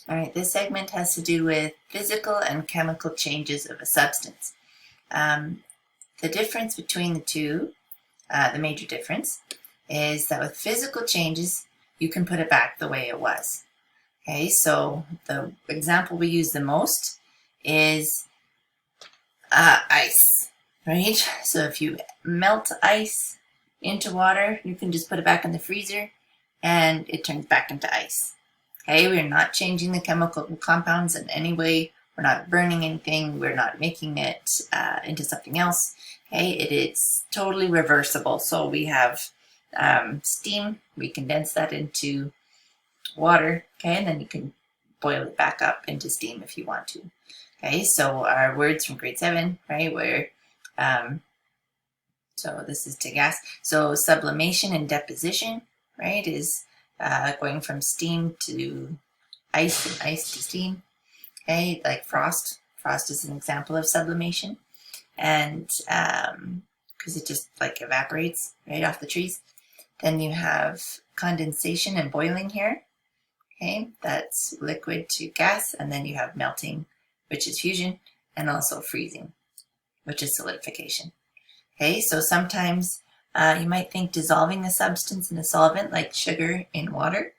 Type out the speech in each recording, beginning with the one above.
All right, this segment has to do with physical and chemical changes of a substance. The difference between the two, the major difference, is that with physical changes, you can put it back the way it was. Okay, so the example we use the most is ice, right? So if you melt ice into water, you can just put it back in the freezer and it turns back into ice. Okay, we're not changing the chemical compounds in any way. We're not burning anything. We're not making it into something else. Okay, it is totally reversible. So we have steam. We condense that into water. Okay, and then you can boil it back up into steam if you want to. Okay, so our words from grade 7, right, where so this is to gas. So sublimation and deposition, right, is going from steam to ice and ice to steam. Okay, like frost. Frost is an example of sublimation, and because it just like evaporates right off the trees. Then you have condensation and boiling here. Okay, that's liquid to gas, and then you have melting, which is fusion, and also freezing, which is solidification. Okay, so sometimes you might think dissolving a substance in a solvent like sugar in water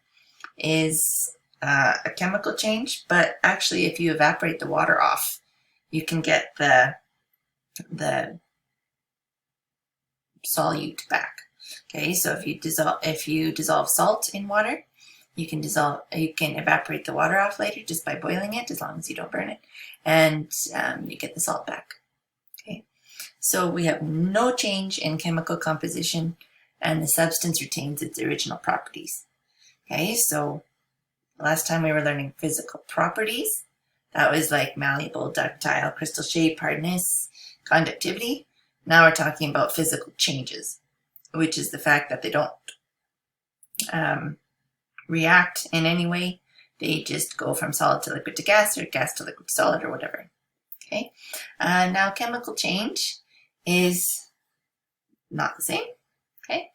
is a chemical change, but actually if you evaporate the water off, you can get the solute back. Okay, so if you dissolve salt in water, you can evaporate the water off later just by boiling it, as long as you don't burn it, and you get the salt back. Okay, so we have no change in chemical composition, and the substance retains its original properties. Okay, so last time we were learning physical properties. That was like malleable, ductile, crystal shape, hardness, conductivity. Now we're talking about physical changes, which is the fact that they don't react in any way. They just go from solid to liquid to gas, or gas to liquid to solid, or whatever. Okay. Now chemical change is not the same. Okay.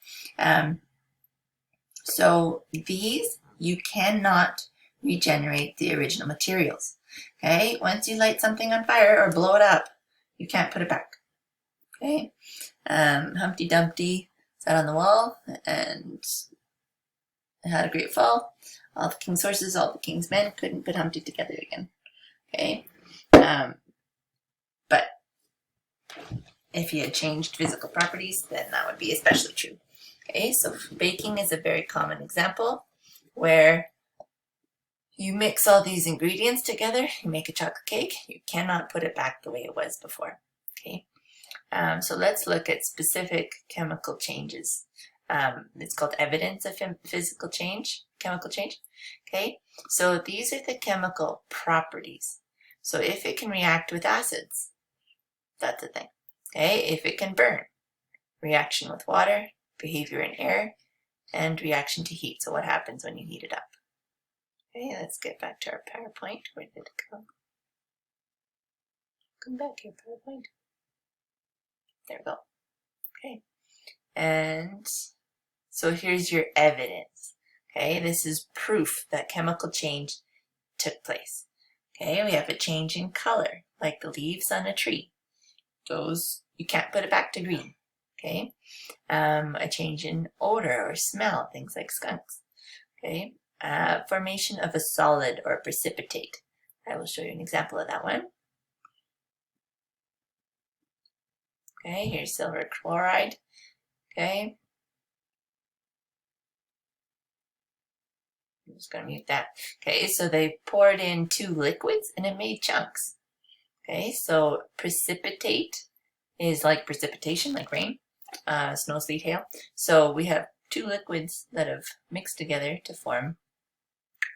So these, you cannot regenerate the original materials. Okay. Once you light something on fire or blow it up, you can't put it back. Okay. Humpty Dumpty sat on the wall and had a great fall. All the king's horses, all the king's men couldn't put Humpty together again. Okay. But if you had changed physical properties, then that would be especially true. Okay, so baking is a very common example where you mix all these ingredients together, you make a chocolate cake, you cannot put it back the way it was before. Okay, so let's look at specific chemical changes. It's called evidence of physical change, chemical change. Okay, so these are the chemical properties. So if it can react with acids, that's a thing. Okay, if it can burn, reaction with water, behavior in air, and reaction to heat. So what happens when you heat it up? Okay, let's get back to our PowerPoint. Where did it go? Come back here, PowerPoint. There we go. Okay, and so here's your evidence. Okay, this is proof that chemical change took place. Okay, we have a change in color, like the leaves on a tree. Those, you can't put it back to green. Okay, a change in odor or smell, things like skunks. Okay, formation of a solid or precipitate. I will show you an example of that one. Okay, here's silver chloride. Okay, I'm just going to mute that. Okay, so they poured in 2 liquids and it made chunks. Okay, so precipitate is like precipitation, like rain, snow, sleet, hail. So we have 2 liquids that have mixed together to form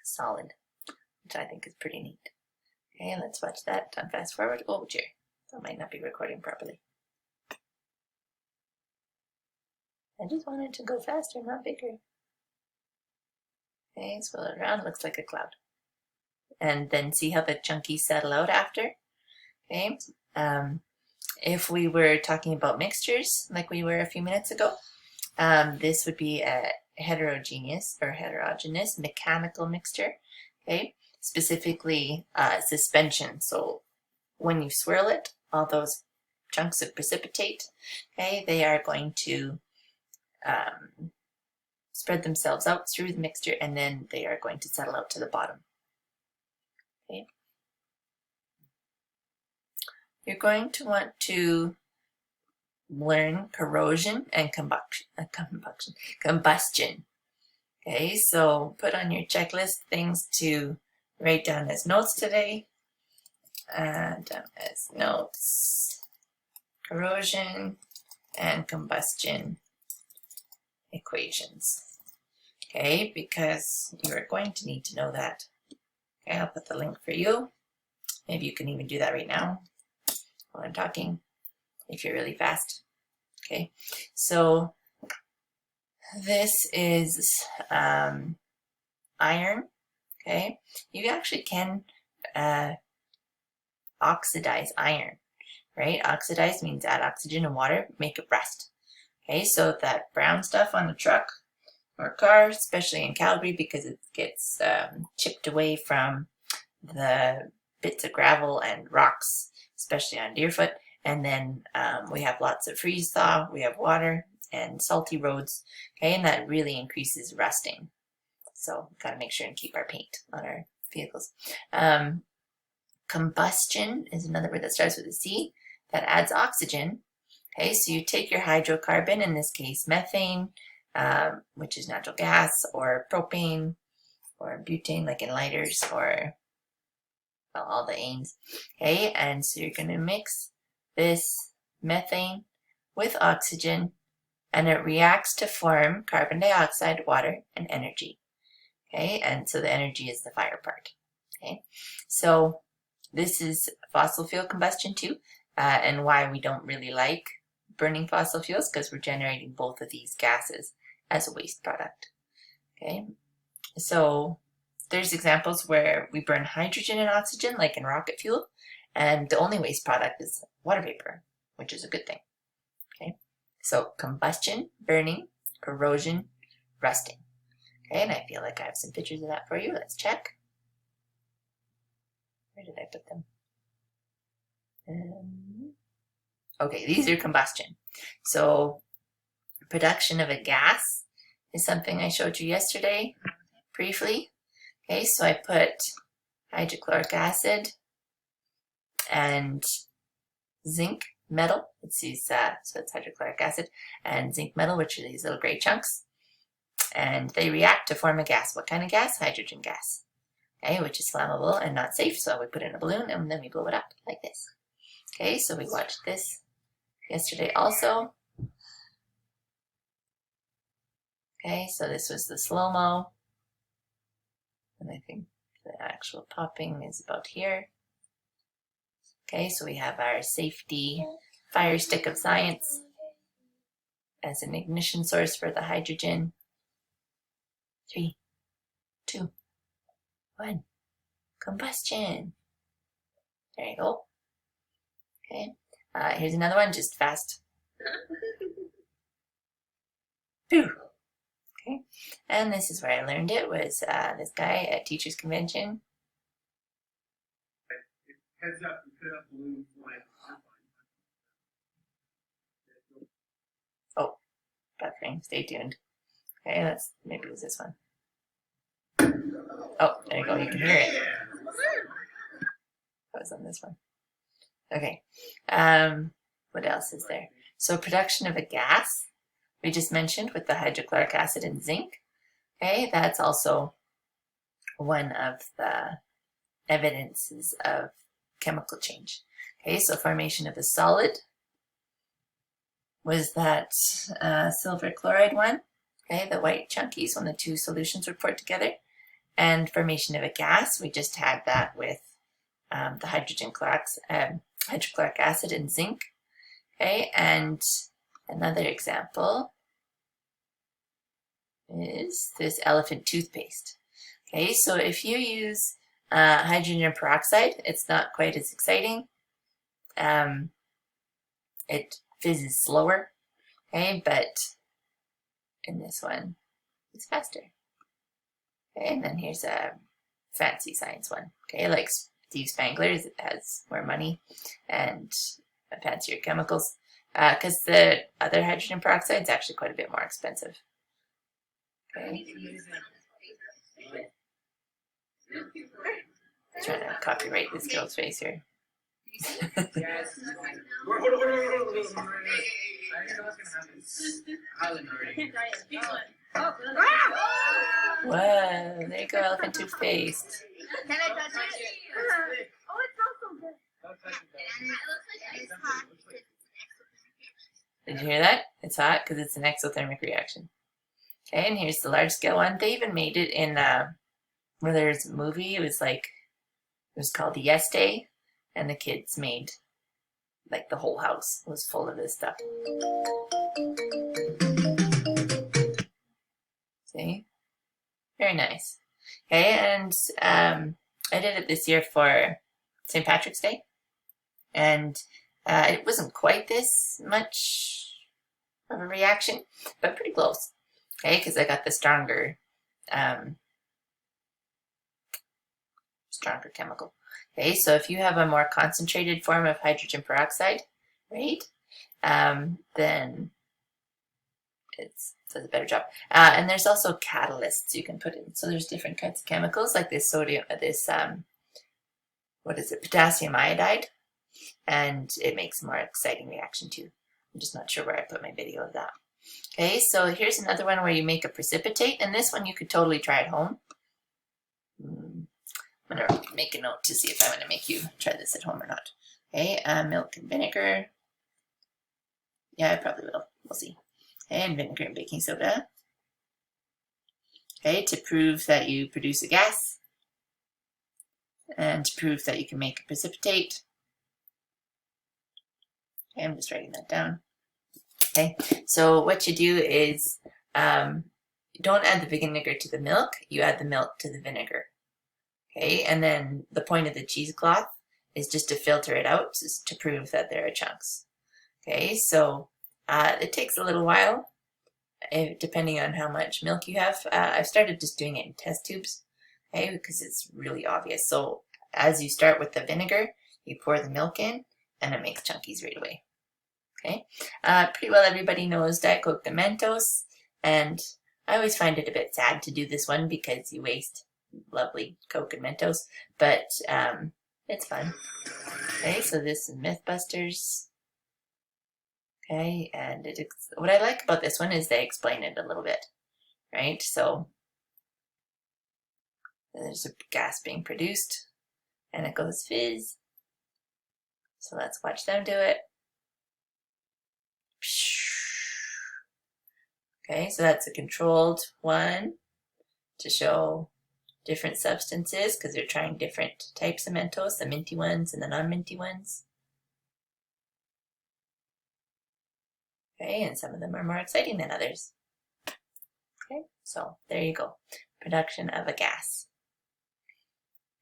solid, which I think is pretty neat. Okay, let's watch that on fast forward. Oh, dear, that might not be recording properly. I just wanted to go faster, not bigger. Okay, swirl it around, looks like a cloud. And then see how the chunkies settle out after? Okay, if we were talking about mixtures, like we were a few minutes ago, this would be a heterogeneous mechanical mixture. Okay, specifically suspension. So when you swirl it, all those chunks of precipitate, okay, they are going to spread themselves out through the mixture, and then they are going to settle out to the bottom. Okay. You're going to want to learn corrosion and combustion. Okay, so put on your checklist things to write down as notes today. Down as notes, corrosion and combustion equations. Okay, because you're going to need to know that. Okay, I'll put the link for you. Maybe you can even do that right now while I'm talking, if you're really fast. Okay, so this is iron. Okay, you actually can oxidize iron, right? Oxidize means add oxygen and water, make it rust. Okay, so that brown stuff on the truck or car, especially in Calgary, because it gets chipped away from the bits of gravel and rocks, especially on Deerfoot. And then we have lots of freeze thaw, we have water and salty roads, okay, and that really increases rusting. So we've got to make sure and keep our paint on our vehicles. Combustion is another word that starts with a C that adds oxygen. Okay, so you take your hydrocarbon, in this case methane, which is natural gas, or propane, or butane, like in lighters, or well, all the anes. Okay, and so you're going to mix this methane with oxygen, and it reacts to form carbon dioxide, water, and energy. Okay, and so the energy is the fire part. Okay, so this is fossil fuel combustion too, and why we don't really like burning fossil fuels, because we're generating both of these gases as a waste product. Okay, so there's examples where we burn hydrogen and oxygen, like in rocket fuel, and the only waste product is water vapor, which is a good thing. Okay, so combustion, burning, corrosion, rusting. Okay, and I feel like I have some pictures of that for you. Let's check. Where did I put them? Okay, these are combustion. So production of a gas is something I showed you yesterday briefly. Okay, so I put hydrochloric acid and zinc metal. It's these, so it's hydrochloric acid and zinc metal, which are these little gray chunks. And they react to form a gas. What kind of gas? Hydrogen gas. Okay, which is flammable and not safe. So we put it in a balloon and then we blow it up like this. Okay, so we watched this yesterday also. Okay, so this was the slow-mo. And I think the actual popping is about here. Okay, so we have our safety fire stick of science as an ignition source for the hydrogen. 3, 2, 1. Combustion. There you go. Okay, here's another one, just fast. Phew. Okay, and this is where I learned it, was this guy at Teachers Convention. Heads up, you put up balloons like oh, buffering, stay tuned. Okay, that's, maybe it was this one. Oh, there you go, you can hear it. That was on this one. Okay, what else is there? So production of a gas, we just mentioned with the hydrochloric acid and zinc. Okay, that's also one of the evidences of chemical change. Okay, so formation of a solid was that silver chloride one. Okay, the white chunkies when the two solutions were poured together. And formation of a gas, we just had that with the hydrochloric acid and zinc. Okay, and another example is this elephant toothpaste. Okay, so if you use hydrogen peroxide, it's not quite as exciting. It fizzes slower. Okay, but in this one, it's faster. Okay, and then here's a fancy science one. Okay, like Steve Spangler's has more money and fancier chemicals. Because the other hydrogen peroxide is actually quite a bit more expensive. Okay. Trying to copyright this girl's face here. Whoa, there you go, elephant toothpaste. Can I touch it? Oh, it smells so good. Did you hear that? It's hot because it's an exothermic reaction. Okay, and here's the large scale one. They even made it in where there's a movie. It was called Yes Day, and the kids made like the whole house was full of this stuff. See? Very nice. Okay, and I did it this year for St. Patrick's Day, and it wasn't quite this much of a reaction, but pretty close. Okay, because I got the stronger chemical. Okay, so if you have a more concentrated form of hydrogen peroxide, right, then it does a better job. And there's also catalysts you can put in. So there's different kinds of chemicals, like this potassium iodide, and it makes a more exciting reaction too. I'm just not sure where I put my video of that. Okay, so here's another one where you make a precipitate, and this one you could totally try at home. I'm going to make a note to see if I want to make you try this at home or not. Okay, milk and vinegar. Yeah, I probably will. We'll see. Okay, and vinegar and baking soda. Okay, to prove that you produce a gas. And to prove that you can make a precipitate. Okay, I'm just writing that down. Okay, so what you do is you don't add the vinegar to the milk, you add the milk to the vinegar. Okay, and then the point of the cheesecloth is just to filter it out to prove that there are chunks. Okay, so it takes a little while, depending on how much milk you have. I've started just doing it in test tubes, okay, because it's really obvious. So as you start with the vinegar, you pour the milk in, and it makes chunkies right away. Okay, pretty well everybody knows Diet Coke and Mentos, and I always find it a bit sad to do this one because you waste lovely Coke and Mentos, but it's fun. Okay, so this is Mythbusters. Okay, and what I like about this one is they explain it a little bit, right? So there's a gas being produced, and it goes fizz. So let's watch them do it. Okay, so that's a controlled one to show different substances because they're trying different types of Mentos, the minty ones and the non-minty ones. Okay, and some of them are more exciting than others. Okay, so there you go. Production of a gas.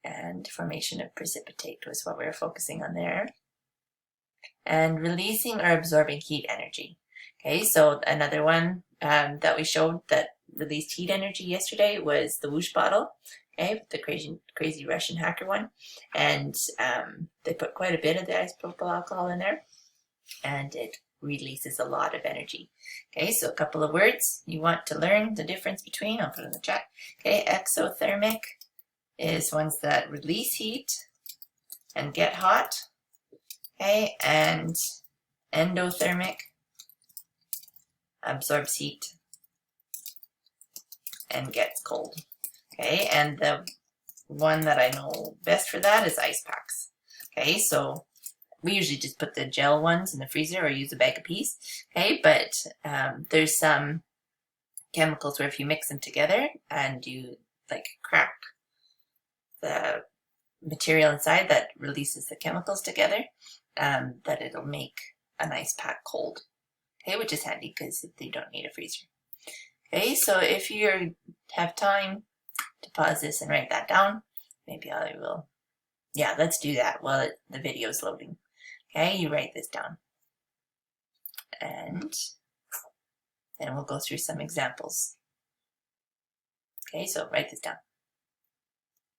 And formation of precipitate was what we were focusing on there. And releasing or absorbing heat energy. Okay, so another one that we showed that released heat energy yesterday was the whoosh bottle. Okay, the crazy Russian hacker one. And they put quite a bit of the isopropyl alcohol in there. And it releases a lot of energy. Okay, so a couple of words you want to learn the difference between, I'll put in the chat. Okay, exothermic is ones that release heat and get hot. Okay, and endothermic absorbs heat and gets cold. Okay, and the one that I know best for that is ice packs. Okay, so we usually just put the gel ones in the freezer or use a bag of peas. Okay, but there's some chemicals where if you mix them together and you like crack the material inside that releases the chemicals together, that it'll make an ice pack cold. Okay, which is handy because you don't need a freezer. Okay, so if you have time to pause this and write that down, maybe I will. Yeah, let's do that while the video is loading. Okay, you write this down. And then we'll go through some examples. Okay, so write this down.